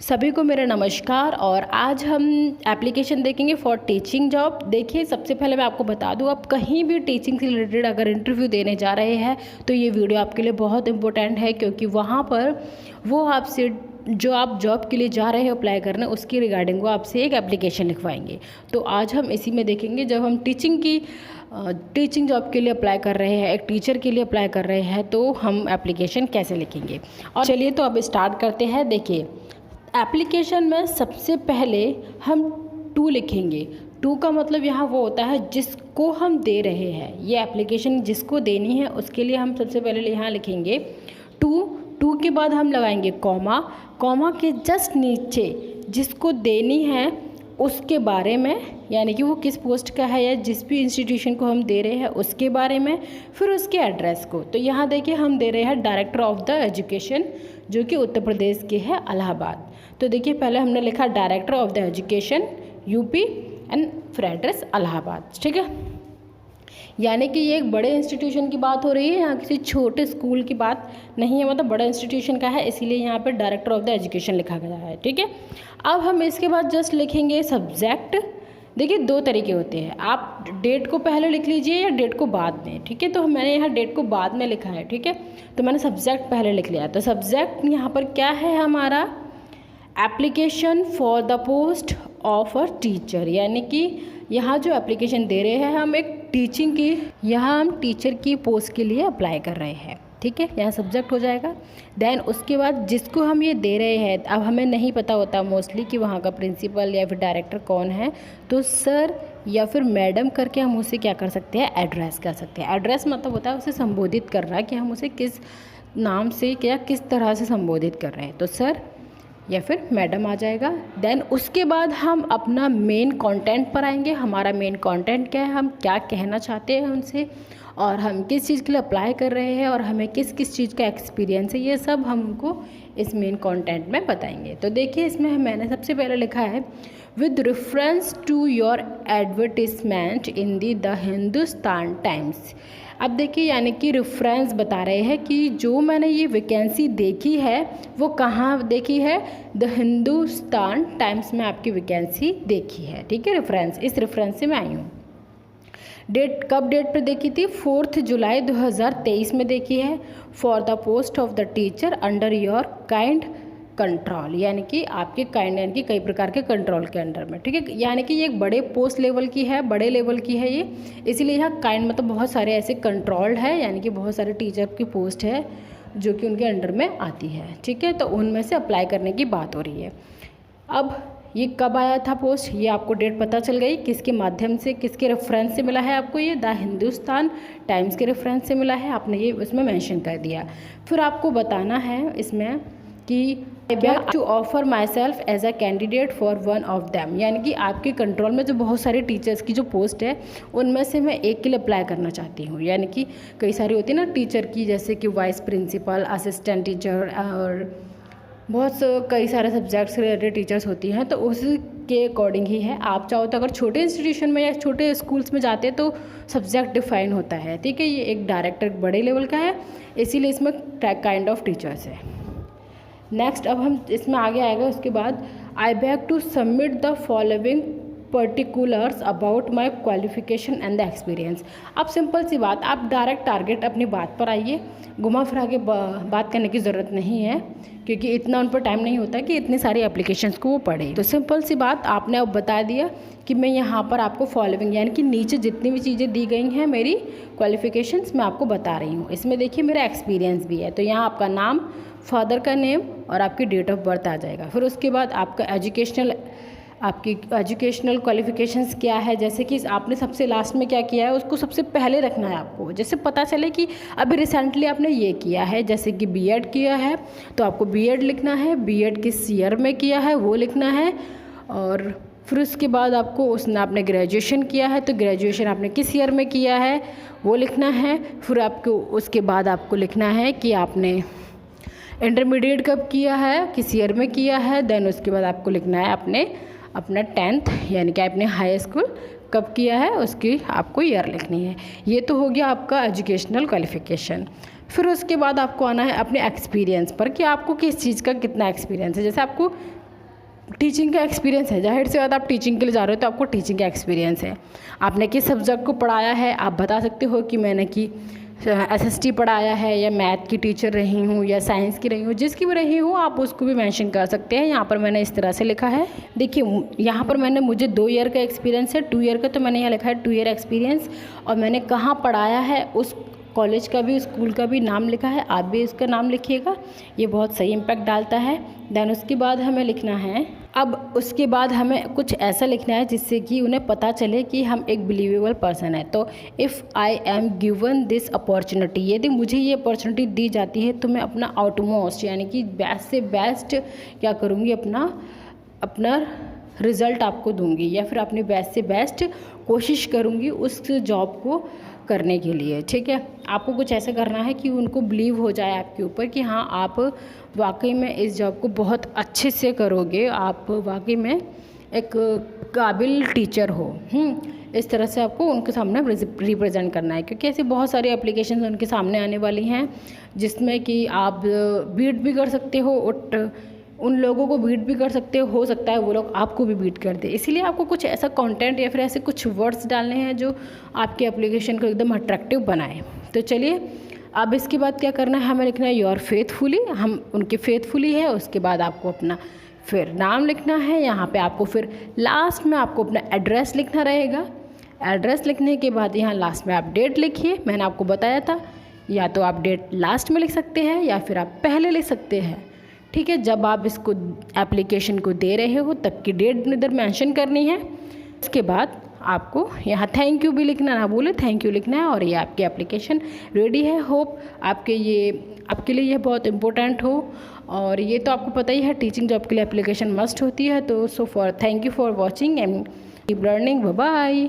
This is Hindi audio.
सभी को मेरा नमस्कार। और आज हम एप्लीकेशन देखेंगे फॉर टीचिंग जॉब। देखिए, सबसे पहले मैं आपको बता दूं, आप कहीं भी टीचिंग से रिलेटेड अगर इंटरव्यू देने जा रहे हैं तो ये वीडियो आपके लिए बहुत इंपॉर्टेंट है, क्योंकि वहाँ पर वो आपसे जो आप जॉब के लिए जा रहे हैं अप्लाई करने, उसकी रिगार्डिंग वो आपसे एक एप्लीकेशन लिखवाएंगे। तो आज हम इसी में देखेंगे, जब हम टीचिंग जॉब के लिए अप्लाई कर रहे हैं, एक टीचर के लिए अप्लाई कर रहे हैं, तो हम एप्लीकेशन कैसे लिखेंगे। और चलिए तो अब स्टार्ट करते हैं। देखिए, एप्लीकेशन में सबसे पहले हम टू लिखेंगे। टू का मतलब यहाँ वो होता है जिसको हम दे रहे हैं, ये एप्लीकेशन जिसको देनी है उसके लिए हम सबसे पहले यहाँ लिखेंगे टू के बाद हम लगाएंगे कॉमा के जस्ट नीचे जिसको देनी है उसके बारे में, यानी कि वो किस पोस्ट का है या जिस भी इंस्टीट्यूशन को हम दे रहे हैं उसके बारे में, फिर उसके एड्रेस को। तो यहाँ देखिए, हम दे रहे हैं डायरेक्टर ऑफ द एजुकेशन, जो कि उत्तर प्रदेश के है, इलाहाबाद। तो देखिए, पहले हमने लिखा director of the education UP and फिर एड्रेस इलाहाबाद। ठीक है, यानी कि ये एक बड़े इंस्टीट्यूशन की बात हो रही है, यहाँ किसी छोटे स्कूल की बात नहीं है, मतलब बड़ा इंस्टीट्यूशन का है, इसीलिए यहाँ पर डायरेक्टर ऑफ द एजुकेशन लिखा गया है। ठीक है, अब हम इसके बाद जस्ट लिखेंगे सब्जेक्ट। देखिए, दो तरीके होते हैं, आप डेट को पहले लिख लीजिए या डेट को बाद में। ठीक है, तो मैंने यहाँ डेट को बाद में लिखा है। ठीक है, तो मैंने सब्जेक्ट पहले लिख लिया। तो सब्जेक्ट यहाँ पर क्या है हमारा, application for the post of a teacher, यानी कि यहाँ जो एप्लीकेशन दे रहे हैं हम एक यहाँ हम टीचर की पोस्ट के लिए अप्लाई कर रहे हैं। ठीक है, यहाँ सब्जेक्ट हो जाएगा। देन उसके बाद जिसको हम ये दे रहे हैं, अब हमें नहीं पता होता मोस्टली कि वहाँ का प्रिंसिपल या फिर डायरेक्टर कौन है, तो सर या फिर मैडम करके हम उसे क्या कर सकते हैं, एड्रेस कर सकते हैं। एड्रेस मतलब होता है उसे संबोधित कर रहा है कि हम उसे किस नाम से या किस तरह से संबोधित कर रहे हैं, तो सर या फिर मैडम आ जाएगा। देन उसके बाद हम अपना मेन कंटेंट पर आएंगे। हमारा मेन कंटेंट क्या है, हम क्या कहना चाहते हैं उनसे, और हम किस चीज़ के लिए अप्लाई कर रहे हैं, और हमें किस किस चीज़ का एक्सपीरियंस है, ये सब हम उनको इस मेन कंटेंट में बताएंगे। तो देखिए, इसमें मैंने सबसे पहले लिखा है with reference to your advertisement in the Hindustan Times. अब देखिए, यानी कि रेफरेंस बता रहे हैं कि जो मैंने ये वैकेंसी देखी है वो कहाँ देखी है, द हिंदुस्तान टाइम्स में आपकी वैकेंसी देखी है। ठीक है, रेफरेंस, इस रेफरेंस से मैं आई हूँ। डेट पर देखी थी, 4 जुलाई 2023 में देखी है। For the post of the teacher under your kind control, यानी कि आपके काइंड यानी कि कई प्रकार के कंट्रोल के अंडर में। ठीक है, यानी कि ये एक बड़े पोस्ट लेवल की है, बड़े लेवल की है ये, इसीलिए यहाँ काइंड मतलब बहुत सारे ऐसे कंट्रोल्ड है, यानी कि बहुत सारे टीचर की पोस्ट है जो कि उनके अंडर में आती है। ठीक है, तो उनमें से अप्लाई करने की बात हो रही है। अब ये कब आया था पोस्ट, ये आपको डेट पता चल गई, किसके माध्यम से, किसके रेफरेंस से मिला है आपको, ये द हिंदुस्तान टाइम्स के रेफरेंस से मिला है, आपने ये उसमें मेंशन कर दिया। फिर आपको बताना है इसमें कि I beg to offer myself as a candidate for one of them, यानी कि आपके कंट्रोल में जो बहुत सारे टीचर्स की जो पोस्ट है उनमें से मैं एक के लिए अप्लाई करना चाहती हूँ। यानी कि कई सारी होती है ना टीचर की, जैसे कि वाइस प्रिंसिपल, असिस्टेंट टीचर और बहुत कई सारे सब्जेक्ट्स से रिलेटेड टीचर्स होती हैं, तो उसके अकॉर्डिंग ही है। आप चाहो तो अगर छोटे इंस्टीट्यूशन में या छोटे स्कूल्स में जाते हैं तो सब्जेक्ट डिफाइन होता है। ठीक है, ये एक डायरेक्टर बड़े लेवल का है, इसीलिए इसमें काइंड ऑफ टीचर्स है। नेक्स्ट, अब हम इसमें आगे आएगा उसके बाद, I beg to submit the following particulars about my qualification and the experience. अब सिंपल सी बात, आप डायरेक्ट टारगेट अपनी बात पर आइए, घुमा फिरा के बात करने की ज़रूरत नहीं है, क्योंकि इतना उन पर टाइम नहीं होता कि इतनी सारी एप्लीकेशंस को वो पढ़े। तो सिंपल सी बात, आपने अब बता दिया कि मैं यहाँ पर आपको फॉलोइंग, यानी कि नीचे जितनी भी चीज़ें दी गई हैं मेरी क्वालिफिकेशंस मैं आपको बता रही हूँ। इसमें देखिए मेरा एक्सपीरियंस भी है, तो यहाँ आपका नाम, फादर का नेम और आपकी डेट ऑफ बर्थ आ जाएगा। फिर उसके बाद आपकी एजुकेशनल क्वालिफिकेशंस क्या है, जैसे कि आपने सबसे लास्ट में क्या किया है उसको सबसे पहले रखना है आपको, जैसे पता चले कि अभी रिसेंटली आपने ये किया है, जैसे कि बीएड किया है तो आपको बीएड लिखना है, बीएड किस ईयर में किया है वो लिखना है, और फिर उसके बाद आपने ग्रेजुएशन किया है तो ग्रेजुएशन आपने किस ईयर में किया है वो लिखना है। फिर उसके बाद आपको लिखना है कि आपने इंटरमीडिएट कब किया है, किस ईयर में किया है। देन उसके बाद आपको लिखना है अपना 10th यानी कि आपने हाई स्कूल कब किया है उसकी आपको ईयर लिखनी है। ये तो हो गया आपका एजुकेशनल क्वालिफिकेशन। फिर उसके बाद आपको आना है अपने एक्सपीरियंस पर कि आपको किस चीज़ का कितना एक्सपीरियंस है। जैसे आपको टीचिंग का एक्सपीरियंस है, जाहिर सी बात आप टीचिंग के लिए जा रहे हो तो आपको टीचिंग का एक्सपीरियंस है। आपने किस सब्जेक्ट को पढ़ाया है, आप बता सकते हो कि मैंने कि एसएसटी पढ़ाया है, या मैथ की टीचर रही हूँ, या साइंस की रही हूँ, जिसकी भी रही हूँ आप उसको भी मेंशन कर सकते हैं। यहाँ पर मैंने इस तरह से लिखा है, देखिए यहाँ पर मुझे 2 ईयर का एक्सपीरियंस है, 2 ईयर का, तो मैंने यहाँ लिखा है 2 ईयर एक्सपीरियंस, और मैंने कहाँ पढ़ाया है उस कॉलेज का भी, स्कूल का भी नाम लिखा है। आप भी इसका नाम लिखिएगा, ये बहुत सही इम्पैक्ट डालता है। देन उसके बाद हमें लिखना है, अब उसके बाद हमें कुछ ऐसा लिखना है जिससे कि उन्हें पता चले कि हम एक बिलीवेबल पर्सन है। तो if I am given this opportunity, यदि मुझे ये अपॉर्चुनिटी दी जाती है तो मैं अपना आउटमोस्ट यानी कि बेस्ट से बेस्ट क्या करूँगी, अपना रिज़ल्ट आपको दूंगी, या फिर अपनी बेस्ट से बेस्ट कोशिश करूँगी उस जॉब को करने के लिए। ठीक है, आपको कुछ ऐसा करना है कि उनको बिलीव हो जाए आपके ऊपर कि हाँ आप वाकई में इस जॉब को बहुत अच्छे से करोगे, आप वाकई में एक काबिल टीचर हो। इस तरह से आपको उनके सामने रिप्रेजेंट करना है, क्योंकि ऐसी बहुत सारी एप्लीकेशन उनके सामने आने वाली हैं जिसमें कि आप बीट भी कर सकते हो, उन लोगों को बीट भी कर सकते हो सकता है वो लोग आपको भी बीट कर दे। इसीलिए आपको कुछ ऐसा कंटेंट या फिर ऐसे कुछ वर्ड्स डालने हैं जो आपके एप्लीकेशन को एकदम अट्रैक्टिव बनाए। तो चलिए अब इसके बाद क्या करना है, हमें लिखना है योर फेथफुली, हम उनके फेथफुली है। उसके बाद आपको अपना फिर नाम लिखना है, यहाँ पे आपको फिर लास्ट में आपको अपना एड्रेस लिखना रहेगा। एड्रेस लिखने के बाद यहाँ लास्ट में आप डेट लिखिए, मैंने आपको बताया था, या तो आप डेट लास्ट में लिख सकते हैं या फिर आप पहले लिख सकते हैं। ठीक है, जब आप इसको एप्लीकेशन को दे रहे हो तब की डेट इधर मेंशन करनी है। उसके बाद आपको यहाँ थैंक यू भी लिखना, ना बोले थैंक यू लिखना है, और ये आपकी एप्लीकेशन रेडी है। होप आपके लिए ये बहुत इम्पोर्टेंट हो, और ये तो आपको पता ही है टीचिंग जॉब के लिए एप्लीकेशन मस्ट होती है। तो thank you for watching and keep learning, bye bye.